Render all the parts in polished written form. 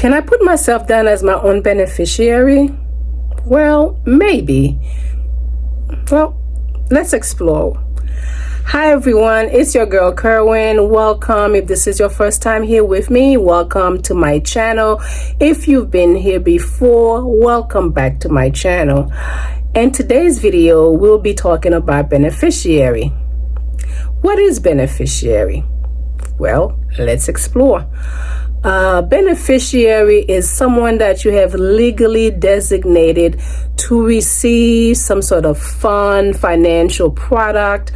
Can I put myself down as my own beneficiary? Well, maybe. Well, let's explore. Hi everyone, it's your girl Kerwin. Welcome. If this is your first time here with me, welcome to my channel. If you've been here before, welcome back to my channel. In today's video, we'll be talking about beneficiary. What is beneficiary? Well, let's explore. Beneficiary is someone that you have legally designated to receive some sort of fund, financial product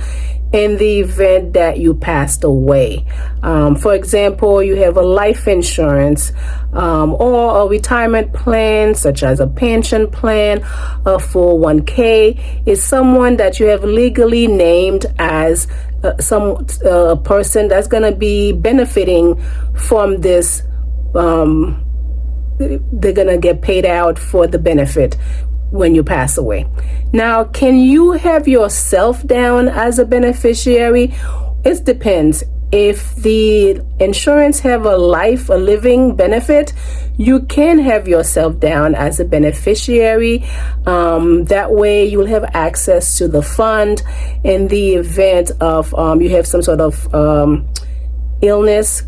in the event that you passed away. For example, you have a life insurance or a retirement plan, such as a pension plan, a 401k, is someone that you have legally named as some person that's going to be benefiting from this. They're going to get paid out for the benefit when you pass away. Now, can you have yourself down as a beneficiary? It depends. If the insurance have a living benefit, you can have yourself down as a beneficiary. That way you'll have access to the fund in the event of you have some sort of illness,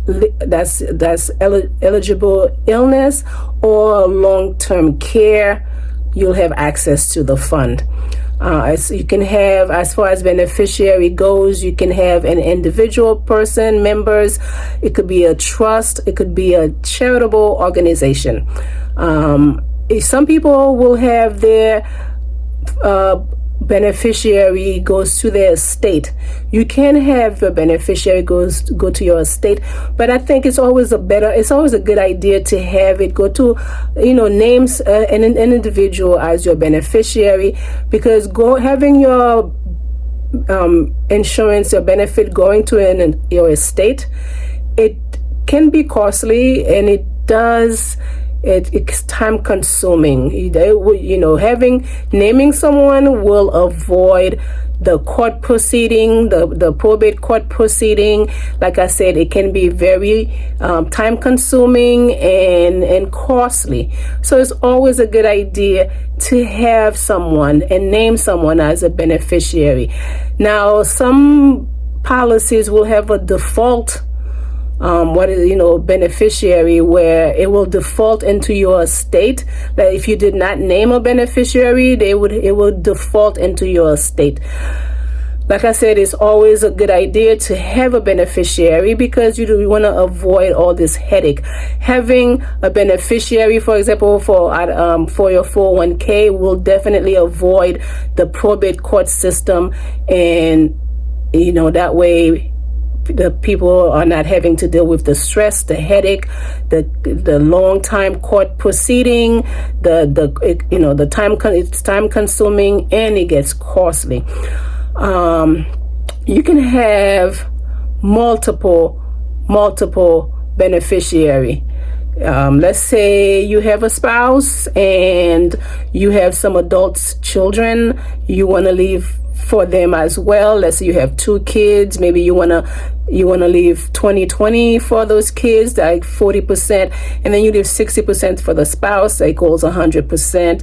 that's eligible illness or long-term care. You'll have access to the fund. So you can have, as far as beneficiary goes, you can have an individual person, members. It could be a trust. It could be a charitable organization. Some people will have their beneficiary goes to their estate. You can have your beneficiary go to your estate, but I think it's always a good idea to have it go to, names an individual as your beneficiary, because having your insurance, your benefit going to your estate, it can be costly, and it's time consuming. Naming someone will avoid the court proceeding, the probate court proceeding. Like I said, it can be very time consuming and costly. So it's always a good idea to have someone and name someone as a beneficiary. Now, some policies will have a default beneficiary, where it will default into your estate. That if you did not name a beneficiary, it would default into your estate. Like I said, it's always a good idea to have a beneficiary, because you want to avoid all this headache. Having a beneficiary, for example, for your 401k, will definitely avoid the probate court system, and that way the people are not having to deal with the stress, the headache, the long time court proceeding, the time, it's time consuming, and it gets costly. You can have multiple beneficiary. Let's say you have a spouse and you have some adults, children, you want to leave for them as well. Let's say you have 2 kids, maybe you want to leave 20/20 for those kids, like 40%, and then you leave 60% for the spouse, that equals 100%.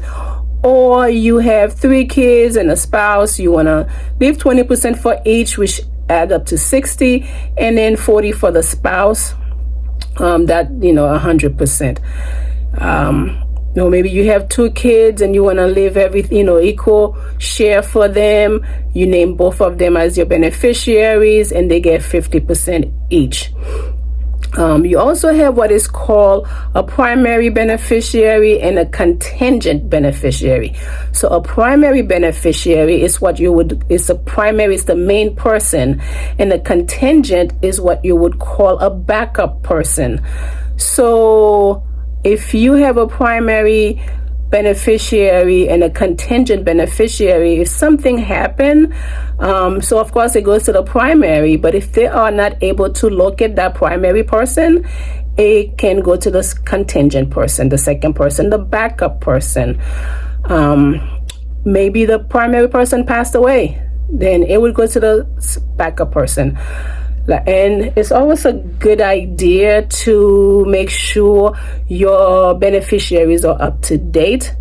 Or you have 3 kids and a spouse, you want to leave 20% for each, which add up to 60, and then 40 for the spouse, 100%. Maybe you have 2 kids and you want to leave everything, equal share for them. You name both of them as your beneficiaries, and they get 50% each. You also have what is called a primary beneficiary and a contingent beneficiary. So a primary beneficiary is it's the main person, and a contingent is what you would call a backup person. So if you have a primary beneficiary and a contingent beneficiary, if something happened, so of course it goes to the primary, but if they are not able to locate that primary person, it can go to the contingent person, the second person, the backup person. Maybe the primary person passed away, then it would go to the backup person. And it's always a good idea to make sure your beneficiaries are up to date,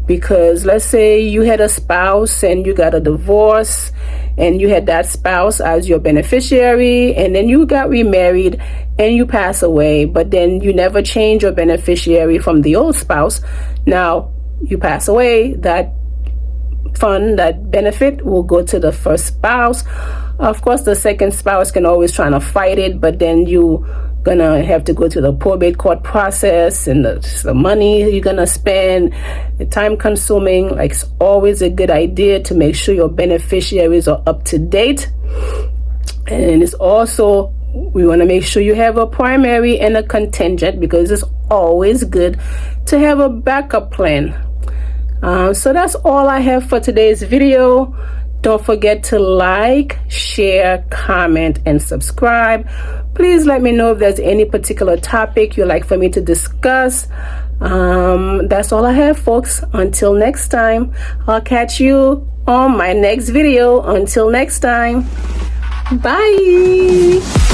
because let's say you had a spouse and you got a divorce and you had that spouse as your beneficiary, and then you got remarried and you pass away, but then you never change your beneficiary from the old spouse. Now you pass away, that fund, that benefit will go to the first spouse. Of course, the second spouse can always try to fight it, but then you gonna have to go to the probate court process, and the money you're gonna spend, the time consuming. Like, it's always a good idea to make sure your beneficiaries are up to date. And it's also, we want to make sure you have a primary and a contingent, because it's always good to have a backup plan. So that's all I have for today's video. Don't forget to like, share, comment, and subscribe. Please let me know if there's any particular topic you'd like for me to discuss. That's all I have, folks. Until next time, I'll catch you on my next video. Until next time, bye.